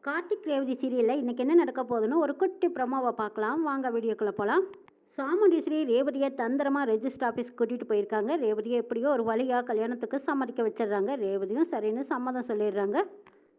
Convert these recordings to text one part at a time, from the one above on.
கார்த்திக் ரேவதி சீரியலில் இன்றைக்கி என்ன நடக்க போகுதுன்னு ஒரு குட்டி ப்ரமோவை பார்க்கலாம். வாங்க வீடியோக்குள்ளே போகலாம். சாமுண்டீஸ்வரி ரேவதியை தந்திரமாக ரெஜிஸ்டர் ஆஃபீஸ்க்கு கூட்டிகிட்டு போயிருக்காங்க. ரேவதியை எப்படியோ ஒரு வழியாக கல்யாணத்துக்கு சம்மதிக்க வச்சிடுறாங்க. ரேவதியும் சரின்னு சம்மதம் சொல்லிடுறாங்க.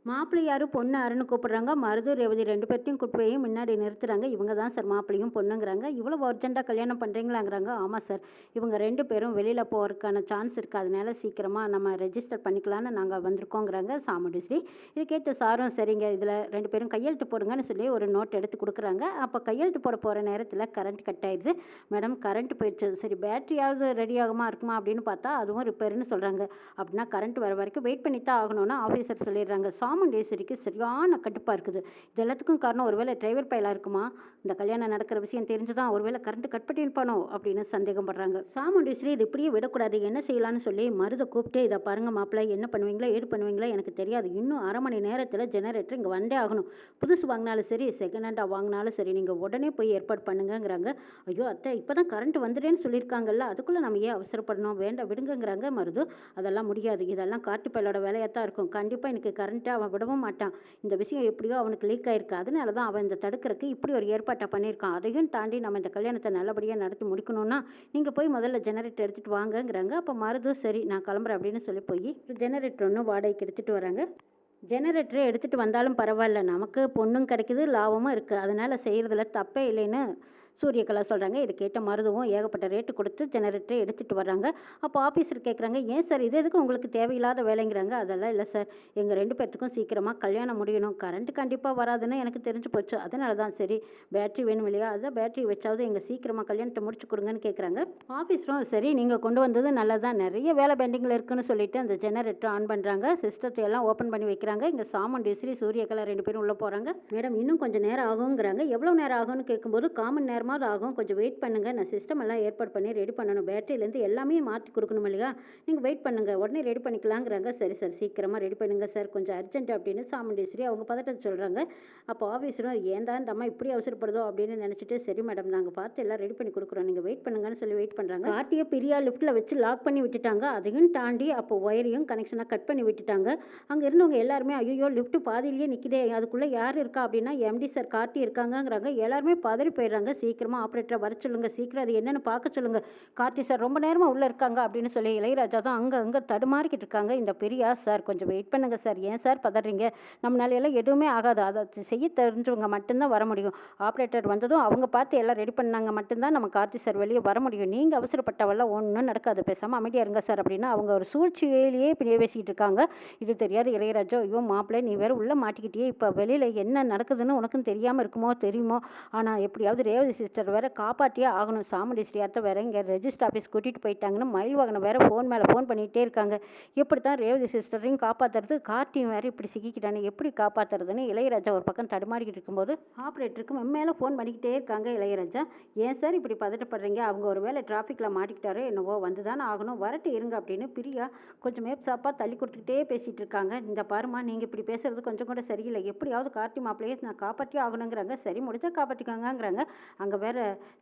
மாப்பிள்ளை யாரும் பொண்ணு யாருன்னு கூப்பிடுறாங்க. மருது ரேவதி 2 பேர்த்தையும் கூப்பிட்டு போய் முன்னாடி நிறுத்துறாங்க. இவங்க தான் சார் மாப்பிள்ளையும் பொண்ணுங்கிறாங்க. இவ்வளோ அர்ஜென்ட்டாக கல்யாணம் பண்ணுறீங்களாங்கிறாங்க. ஆமாம் சார், இவங்க 2 பேரும் வெளியில் போகிறதுக்கான சான்ஸ் இருக்குது, அதனால சீக்கிரமாக நம்ம ரெஜிஸ்டர் பண்ணிக்கலான்னு நாங்கள் வந்திருக்கோங்கிறாங்க சாமுண்டீஸ்வரி. இது கேட்டு சாரும் சரிங்க, இதில் 2 பேரும் கையெழுத்து போடுங்கன்னு சொல்லி ஒரு நோட் எடுத்து கொடுக்குறாங்க. அப்போ கையெழுத்து போட போகிற நேரத்தில் கரண்ட் கட் ஆயிடுது. மேடம் கரண்ட் போயிடுச்சு, சரி பேட்டரியாவது ரெடி ஆகுமா இருக்குமா அப்படின்னு பார்த்தா அதுவும் ரிப்பேர்னு சொல்கிறாங்க. அப்படின்னா கரண்ட் வர வரைக்கும் வெயிட் பண்ணி தான் ஆகணும்னு ஆஃபீஸர் சொல்லிடுறாங்க. சாமுண்டீஸ்வரிக்கு சரியான கடுப்பாக இருக்குது. இது எல்லாத்துக்கும் காரணம் ஒருவேளை டிரைவர் பையலாக இருக்குமா? இந்த கல்யாணம் நடக்கிற விஷயம் தெரிஞ்சுதான் ஒருவேளை கரண்ட் கட் பண்ணியிருப்பானோ அப்படின்னு சந்தேகப்படுறாங்க. சாமுண்டீஸ்வரி இது இப்படியே விடக்கூடாது, என்ன செய்யலான்னு சொல்லி மருதை கூப்பிட்டு, இதை பாருங்க மாப்பிள்ளை, என்ன பண்ணுவீங்களா ஏது பண்ணுவீங்களா எனக்கு தெரியாது, இன்னும் அரை மணி நேரத்தில் ஜெனரேட்டர் இங்கே வந்தே ஆகணும். புதுசு வாங்கினாலும் சரி செகண்ட் ஹேண்டாக வாங்கினாலும் சரி நீங்கள் உடனே போய் ஏற்பாடு பண்ணுங்கிறாங்க. ஐயோ அத்தை, இப்போ தான் கரண்ட் வந்துடுன்னு சொல்லியிருக்காங்கல்ல, அதுக்குள்ளே நம்ம ஏன் அவசரப்படணும், வேண்டாம் விடுங்கிறாங்க மருது. அதெல்லாம் முடியாது, இதெல்லாம் காட்டு பையலோட வேலையாக தான் இருக்கும். கண்டிப்பாக எனக்கு கரண்ட்டை அவன் விடவும் மாட்டான். இந்த விஷயம் எப்படியோ அவனுக்கு லீக் ஆயிருக்கு, அதனால தான் அவன் இந்த தடுக்கிறதுக்கு இப்படி ஒரு ஏற்பாட்டை பண்ணியிருக்கான். அதையும் தாண்டி நம்ம இந்த கல்யாணத்தை நல்லபடியாக நடத்தி முடிக்கணும்னா நீங்கள் போய் முதல்ல ஜெனரேட்டர் எடுத்துகிட்டு வாங்கங்கிறாங்க. அப்போ மருது சரி நான் கிளம்புறேன் அப்படின்னு சொல்லி போய் ஜெனரேட்டர் ஒன்று வாடகைக்கு எடுத்துகிட்டு வராங்க. ஜெனரேட்டரை எடுத்துகிட்டு வந்தாலும் பரவாயில்ல, நமக்கு பொண்ணும் கிடைக்குது லாபமும் இருக்குது, அதனால் செய்கிறதுல தப்பே இல்லைன்னு சூரியகலா சொல்கிறாங்க. இது கேட்ட மருதுவும் ஏகப்பட்ட ரேட்டு கொடுத்து ஜெனரேட்டரை எடுத்துகிட்டு வர்றாங்க. அப்போ ஆஃபீஸர் கேட்குறாங்க, ஏன் சார் இது எதுக்கு உங்களுக்கு தேவையில்லாத வேலைங்கிறாங்க. அதெல்லாம் இல்லை சார், எங்கள் 2 பேர்த்துக்கும் சீக்கிரமாக கல்யாணம் முடியணும், கரண்ட் கண்டிப்பாக வராதுன்னு எனக்கு தெரிஞ்சு போச்சு, அதனால தான் சரி பேட்ரி வேணும் இல்லையா, அதான் பேட்ரி வச்சாவது எங்கள் சீக்கிரமாக கல்யாணத்தை முடிச்சு கொடுங்கன்னு கேட்குறாங்க. ஆஃபீஸரும் சரி நீங்கள் கொண்டு வந்தது நல்லதான், நிறைய வேலை பெண்டிங்கில் இருக்குன்னு சொல்லிட்டு அந்த ஜெனரேட்டர் ஆன் பண்ணுறாங்க. சிஸ்டத்தை எல்லாம் ஓப்பன் பண்ணி வைக்கிறாங்க. இங்கே சாமுண்டீஸ்வரி சூரியகலா 2 பேரும் உள்ளே போகிறாங்க. மேடம் இன்னும் கொஞ்சம் நேரம் ஆகுங்கிறாங்க. எவ்வளோ நேரம் ஆகும்னு கேட்கும்போது 1/4 மணி நேரம் ஆகும், கொஞ்சம் வெயிட் பண்ணுங்க, நான் சிஸ்டம் எல்லாம் ஏற்பாடு பண்ணி ரெடி பண்ணணும், பேட்டரியிலேருந்து எல்லாமே மாற்றி கொடுக்கணும் இல்லையா, நீங்கள் வெயிட் பண்ணுங்க உடனே ரெடி பண்ணிக்கலாங்கிறாங்க. சரி சார் சீக்கிரமாக ரெடி பண்ணுங்க சார், கொஞ்சம் அர்ஜென்ட் அப்படின்னு சாமுண்டீஸ்வரி அவங்க பதட்டத்தை சொல்கிறாங்க. அப்போ ஆஃபீஸரும் ஏன் தான் இந்த அம்மா இப்படி அவசரப்படுதோ அப்படின்னு நினச்சிட்டு, சரி மேடம் நாங்கள் பார்த்து எல்லாம் ரெடி பண்ணி கொடுக்குறோம், நீங்கள் வெயிட் பண்ணுங்கன்னு சொல்லி வெயிட் பண்ணுறாங்க. காட்டியை பிரியா லிஃப்ட்டில் வச்சு லாக் பண்ணி விட்டுட்டாங்க. அதையும் தாண்டி அப்போ ஒயரையும் கனெக்ஷனாக கட் பண்ணி விட்டுட்டாங்க. அங்கே இருந்தவங்க எல்லாருமே ஐயோ லிஃப்ட் பாதியிலேயே நிற்கிதே, அதுக்குள்ளே யார் இருக்கா அப்படின்னா எம்டி சார் கார்த்தி இருக்காங்கங்கிறாங்க. எல்லாருமே பதறி போயிடுறாங்க. சீக்கிரமாக ஆப்ரேட்டரை வர சொல்லுங்க, சீக்கிரம் அது என்னன்னு பார்க்க சொல்லுங்க, கார்த்தி சார் ரொம்ப நேரமாக உள்ளே இருக்காங்க அப்படின்னு சொல்லி இளையராஜா தான் அங்கே தடுமாறிக்கிட்டு இருக்காங்க. இந்த பெரியா சார் கொஞ்சம் வெயிட் பண்ணுங்க சார், ஏன் சார் பதறீங்க, நம்மளால எல்லாம் எதுவுமே ஆகாது, அதை செய்ய தெரிஞ்சவங்க மட்டும்தான் வர முடியும், ஆப்ரேட்டர் வந்ததும் அவங்க பார்த்து எல்லாம் ரெடி பண்ணாங்க மட்டும்தான் நம்ம கார்த்தி சார் வெளியே வர முடியும், நீங்கள் அவசரப்பட்டவெல்லாம் ஒன்றும் நடக்காது, பேசாமல் அமைதியாக இருங்க சார் அப்படின்னா அவங்க ஒரு சூழ்ச்சியிலேயே பேசிக்கிட்டு இருக்காங்க. இது தெரியாது இளையராஜா, ஐயோ மாப்பிள்ளை நீ வேற உள்ளே மாட்டிக்கிட்டியே, இப்போ வெளியில் என்ன நடக்குதுன்னு உனக்கும் தெரியாமல் இருக்குமோ தெரியுமோ, ஆனால் எப்படியாவது ரேவதி சிஸ்டர் வேற காப்பாற்றியே ஆகணும், சாமுண்டீஸ்வரியார்த்த வேற இங்கே ரெஜிஸ்டர் ஆஃபீஸ் கூட்டிகிட்டு போயிட்டாங்கன்னு மயில் வாகனம் வேற ஃபோன் மேலே ஃபோன் பண்ணிகிட்டே இருக்காங்க. எப்படி தான் ரேவதி சிஸ்டரையும் காப்பாற்றுறது, கார்த்தியும் வேறு இப்படி சிக்கிக்கிட்டானே எப்படி காப்பாற்றுறதுன்னு இளையராஜா ஒரு பக்கம் தடுமாறிக்கிட்டு இருக்கும்போது ஆப்ரேட்டருக்கு மேலே ஃபோன் பண்ணிக்கிட்டே இருக்காங்க. இளையராஜா ஏன் சார் இப்படி பதட்டப்படுறீங்க, அவங்க ஒரு வேளை டிராஃபிக்கில் மாட்டிக்கிட்டாரோ என்னவோ, வந்து தானே ஆகணும், வரட்டு இருங்க அப்படின்னு பிரியா கொஞ்சம் மேப்ஸாப்பாக தள்ளி கொடுத்துக்கிட்டே பேசிகிட்டு இருக்காங்க. இந்த பாருமா நீங்கள் இப்படி பேசுறது கொஞ்சம் கூட சரியில்லை, எப்படியாவது கார்த்தி மாப்பிள்ளையே நான் காப்பாற்றி ஆகணுங்கிறாங்க. சரி முடிச்சா காப்பாற்றிக்காங்கங்கிறாங்க. அங்கே வேற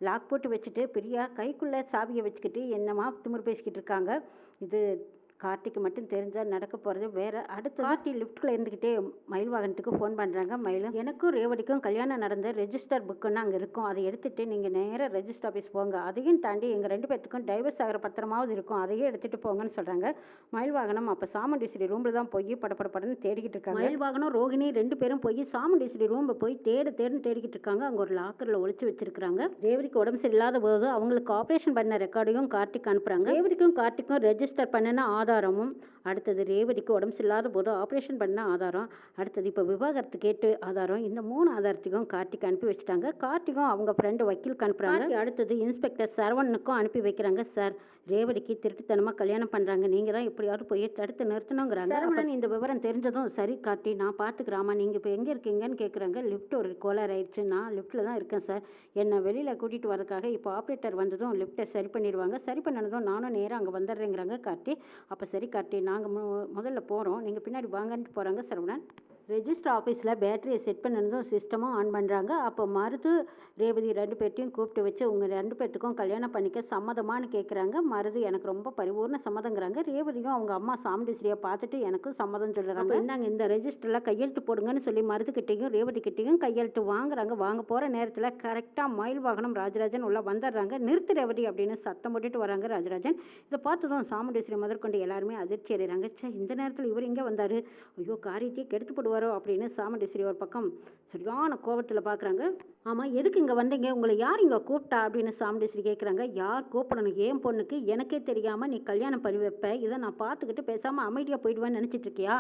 லாக் போட்டு வச்சுட்டு பிரியா கைக்குள்ளே சாவியை வச்சுக்கிட்டு என்னமா திமிரு பேசிக்கிட்டு இருக்காங்க. இது கார்த்திக்கு மட்டும் தெரிஞ்சால் நடக்க போகிறது வேற. அடுத்து கார்த்தி லிஃப்ட்டில் இருந்துக்கிட்டே மயில் வாகனத்துக்கு ஃபோன் பண்ணுறாங்க. மயிலும் எனக்கும் ரேவதிக்கும் கல்யாணம் நடந்த ரெஜிஸ்டர் புக்குன்னு அங்கே இருக்கும், அதை எடுத்துகிட்டு நீங்கள் நேராக ரெஜிஸ்டர் ஆஃபீஸ் போங்க, அதையும் தாண்டி எங்கள் 2 பேர்த்துக்கும் டைவர்ஸ் ஆகிற பத்திரமாவது இருக்கும், அதையே எடுத்துகிட்டு போங்கன்னு சொல்கிறாங்க. மயில் வாகனம் அப்போ சாமுண்டீஸ்வரி ரூமில் தான் போய் படப்படன்னு தேடிக்கிட்டு இருக்காங்க. மயில் வாகனம் ரோகிணி 2 பேரும் போய் சாமுண்டீஸ்வரி ரூமில் போய் தேடுன்னு தேடிக்கிட்டு இருக்காங்க. அங்கே ஒரு லாக்கரில் ஒழிச்சு வச்சிருக்காங்க. ரேவதிக்கு உடம்பு சரியில்லாத போது அவங்களுக்கு ஆப்ரேஷன் பண்ண ரெக்கார்டையும் கார்த்திக் அனுப்புகிறாங்க. ரேவதிக்கும் கார்த்திக்கும் ரெஜிஸ்டர் பண்ணின ஆதாரமும், அடுத்தது ரேவதிக்கு உடம்பு சரியில்லாத போது ஆப்ரேஷன் பண்ண ஆதாரம், அடுத்தது இப்போ விவாகரத்து கேட்டு ஆதாரம், இந்த 3 ஆதாரத்தையும் கார்த்திக் அனுப்பி வச்சுட்டாங்க. கார்த்திக்கும் அவங்க ஃப்ரெண்டு வக்கீலுக்கு அனுப்புகிறாங்க. அடுத்தது இன்ஸ்பெக்டர் சரவணனுக்கும் அனுப்பி வைக்கிறாங்க. சார் ரேவதிக்கு திருட்டுத்தனமாக கல்யாணம் பண்ணுறாங்க, நீங்கள் தான் எப்படியாவது போய் தடுத்து நிறுத்தணுங்கிறாங்க. சரவணன் இந்த விவரம் தெரிஞ்சதும் சரி கார்த்தி நான் பார்த்துக்கிறாமா, நீங்கள் இப்போ எங்கே இருக்கீங்கன்னு கேட்குறாங்க. லிஃப்ட் ஒரு கோளாறு ஆயிடுச்சு, நான் லிஃப்ட்டில் தான் இருக்கேன் சார், என்னை வெளியில் கூட்டிகிட்டு வரதுக்காக இப்போ ஆப்ரேட்டர் வந்ததும் லிஃப்ட்டை சரி பண்ணிடுவாங்க, சரி பண்ணதும் நானும் நேராக அங்கே வந்துடுறேங்கிறாங்க கார்த்தி. அப்போ சரி கார்த்தி நாங்கள் முதல்ல போகிறோம், நீங்கள் பின்னாடி வாங்கன்ட்டு போகிறாங்க சரவணன். ரெஜிஸ்டர் ஆஃபீஸில் பேட்டரியை செட் பண்ணிருந்தும் சிஸ்டமும் ஆன் பண்ணுறாங்க. அப்போ மருது ரேவதி 2 பேர்த்தையும் கூப்பிட்டு வச்சு உங்கள் 2 பேர்த்துக்கும் கல்யாணம் பண்ணிக்க சம்மதமானு கேட்குறாங்க. மருது எனக்கு ரொம்ப பரிபூர்ண சம்மதங்கிறாங்க. ரேவதியும் அவங்க அம்மா சாமுண்டீஸ்வரியை பார்த்துட்டு எனக்கும் சம்மதம் சொல்கிறாங்க. இந்தாங்க இந்த ரெஜிஸ்டரில் கையெழுத்து போடுங்கன்னு சொல்லி மருதுகிட்டையும் ரேவதிக்கிட்டையும் கையெழுத்து வாங்குறாங்க. வாங்க போகிற நேரத்தில் கரெக்டாக மயில் வாகனம் ராஜராஜன் உள்ள வந்துடுறாங்க. நிறுத்து ரேவதி அப்படின்னு சத்தம் போட்டுட்டு வராங்க ராஜராஜன். இதை பார்த்ததும் சாமுண்டீஸ்வரி முதற்கொண்டு எல்லாருமே அதிர்ச்சி அடைகிறாங்க. சே, இந்த நேரத்தில் இவர் இங்கே வந்தார், ஐயோ காரியத்தையே கெடுத்து போடுவாரோ அப்படின்னு சாமுண்டீஸ்வரி ஒரு பக்கம் சரியான கோபத்தில் பார்க்குறாங்க. ஆமாம், எதுக்கு இங்கே வந்தீங்க, உங்களை யார் இங்கே கூப்பிட்டா அப்படின்னு சாமுண்டீஸ்வரி கேட்குறாங்க. யார் கூப்பிடணும், ஏன் பொண்ணுக்கு எனக்கே தெரியாமல் நீ கல்யாணம் பண்ணி வைப்ப, இதை நான் பார்த்துக்கிட்டு பேசாமல் அமைதியாக போயிடுவேன்னு நினச்சிட்டு இருக்கியா,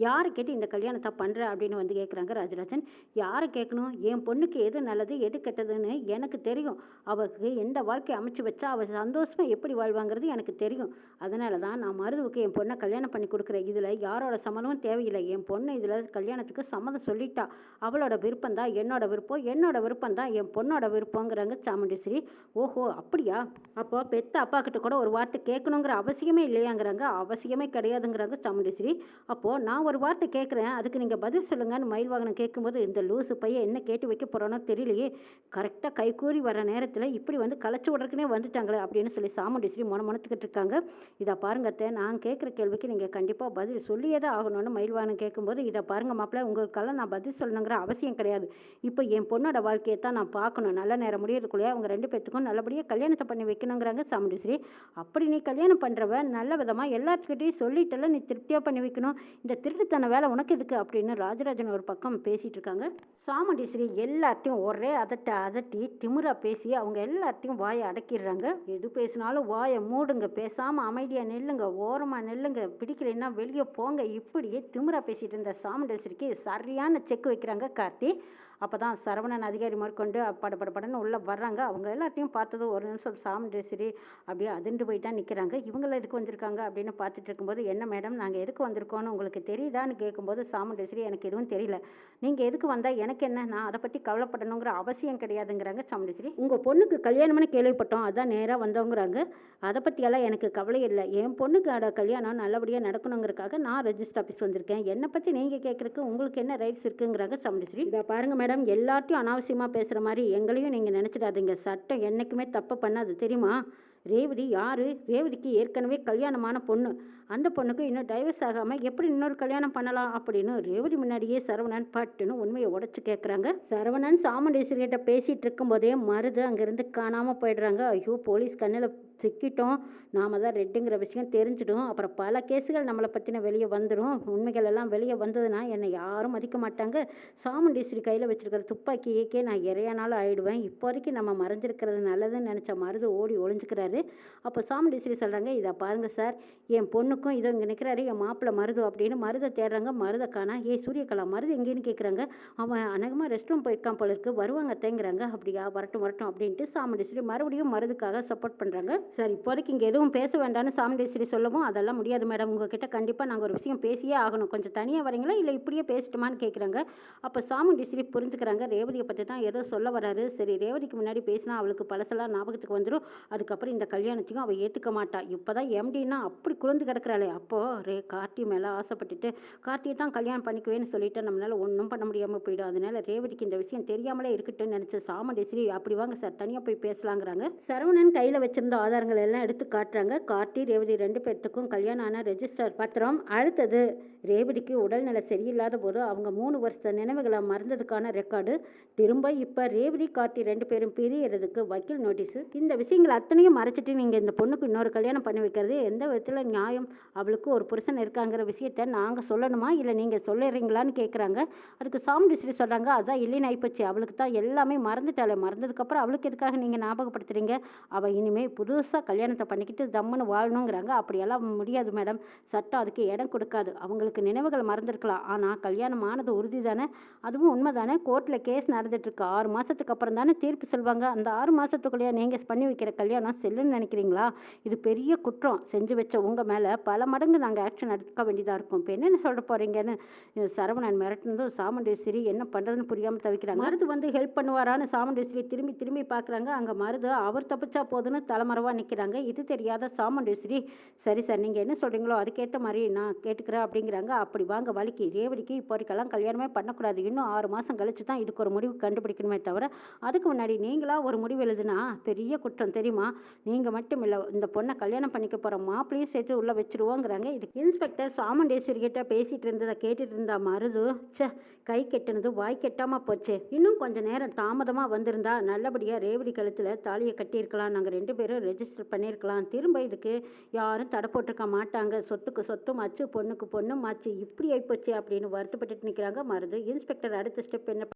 யாரை கேட்டு இந்த கல்யாணத்தை பண்ணுற அப்படின்னு வந்து கேட்குறாங்க ராஜராஜன். யாரை கேட்கணும், என் பொண்ணுக்கு எது நல்லது எது கெட்டதுன்னு எனக்கு தெரியும். அவளுக்கு எந்த வாழ்க்கை அமைச்சு வச்சா அவள் சந்தோஷமாக எப்படி வாழ்வாங்கிறது எனக்கு தெரியும். அதனால தான் நான் மருதுவுக்கு என் பொண்ணை கல்யாணம் பண்ணி கொடுக்குறேன். இதில் யாரோட சம்மதமும் தேவையில்லை. என் பொண்ணு இதில் கல்யாணத்துக்கு சம்மதம் சொல்லிட்டா. அவளோட விருப்பம் தான் என்னோட விருப்பம், என்னோட விருப்பம் தான் என் பொண்ணோட விருப்பங்கிறாங்க சாமுண்டீஸ்வரி. ஓஹோ அப்படியா, அப்போ பெத்த அப்பா கிட்ட கூட ஒரு வார்த்தை கேட்கணுங்கிற அவசியமே இல்லையாங்கிறாங்க. அவசியமே கிடையாதுங்கிறாங்க சாமுண்டீஸ்வரி. அப்போது நான் ஒரு வார்த்தை கேட்குறேன், அதுக்கு நீங்கள் பதில் சொல்லுங்கன்னு மயில் வாகனம் கேட்கும்போது இந்த லூசு பையன் என்ன கேட்டு வைக்க போகிறோன்னோ தெரியலையே, கரெக்டாக கை கூறி வர நேரத்தில் இப்படி வந்து களைச்சி விட்றதுக்குனே வந்துட்டாங்களே அப்படின்னு சொல்லி சாமுண்டீஸ்வரி மொனத்துக்கிட்டு இருக்காங்க. இதை பாருங்கத்த, நான் கேட்குற கேள்விக்கு நீங்கள் கண்டிப்பாக பதில் சொல்லியே தான் ஆகணும்னு மயில் வாகனம் கேட்கும்போது, இதை பாருங்க மாப்பிள்ளை, உங்களுக்கெல்லாம் நான் பதில் சொல்லணுங்கிற அவசியம் கிடையாது. இப்போ என் பொண்ணோட வாழ்க்கையை தான் நான் பார்க்கணும். நல்ல நேரம் முடியறதுக்குள்ளேயே அவங்க 2 பேத்துக்கும் நல்லபடியாக கல்யாணத்தை பண்ணி வைக்கணுங்கிறாங்க சாமுண்டீஸ்வரி. அப்படி நீ கல்யாணம் பண்ணுறவ நல்ல விதமாக எல்லாத்துக்கிட்டையும் சொல்லிட்டல, நீ திருப்தியாக பண்ணி வைக்கணும். இந்த திருட்டுத்தன வேலை உனக்கு எதுக்கு அப்படின்னு ராஜராஜன் ஒரு பக்கம் பேசிகிட்டு இருக்காங்க. சாமுண்டீஸ்வரி எல்லாத்தையும் ஒரே அதட்டி திமிரா பேசி அவங்க எல்லாத்தையும் வாயை அடக்கிடுறாங்க. எது பேசினாலும் வாயை மூடுங்க, பேசாமல் அமைதியாக நில்லுங்க, ஓரமாக நில்லுங்க, பிடிக்கலைன்னா வெளியே போங்க, இப்படியே திமிரா பேசிகிட்டு இருந்த சாமுண்டீஸ்வரிக்கு சரியான செக் வைக்கிறாங்க கார்த்தி. அப்போ தான் சரவணன் அதிகாரி மேற்கொண்டு படன்னு உள்ளே வர்றாங்க. அவங்க எல்லாத்தையும் பார்த்தது ஒரு நிமிஷம் சாமுண்டீஸ்வரி அப்படியே அதிர்ந்து போய் தான் நிற்கிறாங்க. இவங்கள எதுக்கு வந்திருக்காங்க அப்படின்னு பார்த்துட்டு இருக்கும்போது, என்ன மேடம் நாங்கள் எதுக்கு வந்திருக்கோன்னு உங்களுக்கு தெரியுதான்னு கேட்கும்போது சாமுண்டீஸ்வரி எனக்கு எதுவும் தெரியல, நீங்கள் எதுக்கு வந்தால் எனக்கு என்ன, நான் அதை பற்றி கவலைப்படணுங்கிற அவசியம் கிடையாதுங்கிறாங்க சாமுண்டீஸ்வரி. உங்கள் பொண்ணுக்கு கல்யாணம்னு கேள்விப்பட்டோம், அதான் நேராக வந்தவங்கிறாங்க. அதை பற்றியெல்லாம் எனக்கு கவலை இல்லை, என் பொண்ணுக்கு கல்யாணம் நல்லபடியாக நடக்கணுங்கிறதுக்காக நான் ரெஜிஸ்டர் ஆஃபீஸ் வந்திருக்கேன், என்னை பற்றி நீங்கள் கேட்குறதுக்கு உங்களுக்கு என்ன ரைட்ஸ் இருக்குங்கிறாங்க சாமுண்டீஸ்வரி. இதை பாருங்கள் மேடம், எல்லாத்தையும் அனாவசியமாக பேசுகிற மாதிரி எங்களையும் நீங்கள் நினச்சிடாதீங்க. சட்டம் என்றைக்குமே தப்பு பண்ணாது தெரியுமா. ரேவதி யாரு, ரேவதிக்கு ஏற்கனவே கல்யாணமான பொண்ணு, அந்த பொண்ணுக்கு இன்னும் டைவர்ஸ் ஆகாமல் எப்படி இன்னொரு கல்யாணம் பண்ணலாம் அப்படின்னு ரேவதி முன்னாடியே சரவணன் பட்டுன்னு உண்மையை உடச்சி கேட்குறாங்க. சரவணன் சாமுண்டீஸ்வரி கிட்ட பேசிகிட்டு இருக்கும்போதே மருது அங்கேருந்து காணாமல் போயிடுறாங்க. ஐயோ போலீஸ் கண்ணில் சிக்கிட்டோம், நாம தான் ரெட்டுங்கிற விஷயம் தெரிஞ்சிடும், அப்புறம் பல கேஸுகள் நம்மளை பற்றின வெளியே வந்துடும், உண்மைகள் எல்லாம் வெளியே வந்ததுன்னா என்னை யாரும் மதிக்க மாட்டாங்க, சாமுண்டீஸ்வரி கையில் வச்சிருக்கிற துப்பாக்கியேக்கே நான் இறையானாலும் ஆயிடுவேன், இப்போதைக்கு நம்ம மறைஞ்சிருக்கிறது நல்லதுன்னு நினச்ச மருது ஓடி ஒளிஞ்சுக்கிறாரு. அப்போ சாமுண்டீஸ்வரி சொல்கிறாங்க, இதை பாருங்கள் சார், என் பொண்ணுக்கும் இதோ இங்கே நிற்கிறாரு என் மாப்பிள்ளை மருது அப்படின்னு மருதை தேடுறாங்க. மருதை காணா. சூரியகலா மருது எங்கேன்னு கேட்குறாங்க. அவன் அநேகமாக ரெஸ்ட் ரூம் போயிருக்கான் போல இருக்கு, வருவாங்க தேங்குறாங்க. அப்படியா, வரட்டும் வரட்டும் அப்படின்ட்டு சாமுண்டீஸ்வரி மறுபடியும் மருதுக்காக சப்போர்ட் பண்ணுறாங்க. சார் இப்போதைக்கு இங்கே எதுவும் பேச வேண்டாம்னு சாமுண்டீஸ்வரி சொல்லவும், அதெல்லாம் முடியாது மேடம், உங்ககிட்ட கண்டிப்பாக நாங்கள் ஒரு விஷயம் பேசியே ஆகணும், கொஞ்சம் தனியாக வரீங்களா இல்லை இப்படியே பேசிட்டுமான்னு கேட்குறாங்க. அப்போ சாமுண்டீஸ்வரி புரிஞ்சுக்கிறாங்க, ரேவதியை பற்றி தான் ஏதோ சொல்ல வராரு. சரி, ரேவதிக்கு முன்னாடி பேசினா அவளுக்கு பழசெல்லாம் ஞாபகத்துக்கு வந்துடும், அதுக்கப்புறம் இந்த கல்யாணத்தையும் அவள் ஏற்றுக்க மாட்டா. இப்போ தான் எம்டின்னா அப்படி குழந்து கிடக்குறாளே, அப்போது கார்த்தி மேலே ஆசைப்பட்டுட்டு கார்த்தியை தான் கல்யாணம் பண்ணிக்குவேன்னு சொல்லிட்டு நம்மளால் ஒன்றும் பண்ண முடியாமல் போயிடும். அதனால ரேவதிக்கு இந்த விஷயம் தெரியாமலே இருக்கட்டும்னு நினச்ச சாமுண்டீஸ்வரி, அப்படி வாங்க சார் தனியாக போய் பேசலாங்கிறாங்க. சரவணன் கையில் வச்சிருந்த ஆதாரங்கள் எல்லாம் எடுத்து காட்டுறாங்க. கார்த்தி ரேவதி 2 பேர்த்துக்கும் கல்யாணம் ஆன ரெஜிஸ்டர் பத்திரம். அடுத்தது ரேவதிக்கு உடல்நிலை சரியில்லாத போது அவங்க 3 வருஷ நினைவுகளை மறந்ததுக்கான ரெக்கார்டு. திரும்ப இப்போ ரேவதி கார்த்தி 2 பேரும் பிரியறதுக்கு வக்கீல் நோட்டீஸு. இந்த விஷயங்கள் அத்தனையும் மறைச்சிட்டு நீங்கள் இந்த பொண்ணுக்கு இன்னொரு கல்யாணம் பண்ணி வைக்கிறது எந்த விதத்தில் நியாயம்? அவளுக்கு ஒரு புருஷன் இருக்காங்கிற விஷயத்த நாங்கள் சொல்லணுமா இல்லை நீங்கள் சொல்லிடுறீங்களான்னு கேட்குறாங்க. அதுக்கு சாமுண்டீஸ்வரி சொல்கிறாங்க, அதான் இல்லைன்னு ஆயிப்போச்சு, அவளுக்கு தான் எல்லாமே மறந்துட்டாளே, மறந்ததுக்கப்புறம் அவளுக்கு எதுக்காக நீங்கள் ஞாபகப்படுத்துறீங்க? அவள் இனிமேல் புதுசாக கல்யாணத்தை பண்ணிக்கிட்டு ஜம்முன்னு வாழணுங்கிறாங்க. அப்படியெல்லாம் முடியாது மேடம், சட்டம் அதுக்கு இடம் கொடுக்காது. அவங்களுக்கு நினைவுகள் மறந்துருக்கலாம், ஆனால் கல்யாணம் ஆனது உறுதி தானே, அதுவும் உண்மை தானே. கோர்ட்டில் கேஸ் நடந்துட்டுருக்கு, 6 மாதத்துக்கு அப்புறம் தானே தீர்ப்பு சொல்வாங்க. அந்த 6 மாதத்துக்குள்ளேயே நீங்கள் பண்ணி வைக்கிற கல்யாணம் செல்லுன்னு நினைக்கிறீங்களா? இது பெரிய குற்றம். செஞ்சு வச்ச உங்கள் மேலே பல மடங்கு நாங்கள் ஆக்ஷன் எடுக்க வேண்டியதாக இருக்கும். இப்போ என்னென்ன சொல்ல போகிறீங்கன்னு சரவணன் மிரட்டினதும் சாமுண்டேஸ்வரி என்ன பண்ணுறதுன்னு புரியாமல் தவிக்கிறாங்க. மருது வந்து ஹெல்ப் பண்ணுவாரான்னு சாமுண்டேஸ்வரி திரும்பி திரும்பி பார்க்குறாங்க. அங்கே மருது அவர் தப்பிச்சா போதுன்னு தலைமறைவாக நிற்கிறாங்க. இது தெரியாத சாமுண்டேஸ்வரி, சரி சார் நீங்கள் என்ன சொல்கிறீங்களோ அதுக்கேற்ற மாதிரி நான் கேட்டுக்கிறேன் அப்படிங்கிறாங்க. அப்படி வாங்க வலிக்கு ரேவதிக்கு இப்போதைக்கெல்லாம் கல்யாணமே பண்ணக்கூடாது. இன்னும் 6 மாதம் கழிச்சு தான் இதுக்கு ஒரு முடிவு கண்டுபிடிக்கணுமே தவிர அதுக்கு முன்னாடி நீங்களா ஒரு முடிவு எழுதுனா பெரிய குற்றம் தெரியுமா? நீங்கள் மட்டும் இல்லை, இந்த பொண்ணை கல்யாணம் பண்ணிக்க போகிற மாப்பிளையும் சேர்த்து உள்ளே வச்சிருவோங்கிறாங்க. இதுக்கு இன்ஸ்பெக்டர் சாமுண்டேஸ்வரி கிட்ட பேசிகிட்டு இருந்ததை கேட்டுட்டு இருந்தா மருது, ச்சே கை கெட்டினது வாய் கெட்டாமல் போச்சு. இன்னும் கொஞ்சம் நேரம் தாமதமாக வந்திருந்தா நல்லபடியாக ரேவதி கழுத்தில் தாலியை கட்டியிருக்கலாம். நாங்கள் 2 பேரும் ரெஜிஸ்டர் பண்ணியிருக்கலாம். திரும்ப இதுக்கு யாரும் தடை போட்டிருக்க மாட்டாங்க. சொத்துக்கு சொத்தும் ஆச்சு, பொண்ணுக்கு பொண்ணும் ஆச்சு. இப்படி ஆயிப்போச்சு அப்படின்னு வருத்தப்பட்டுட்டு நிற்கிறாங்க மருது. இன்ஸ்பெக்டர் அடுத்த ஸ்டெப் என்ன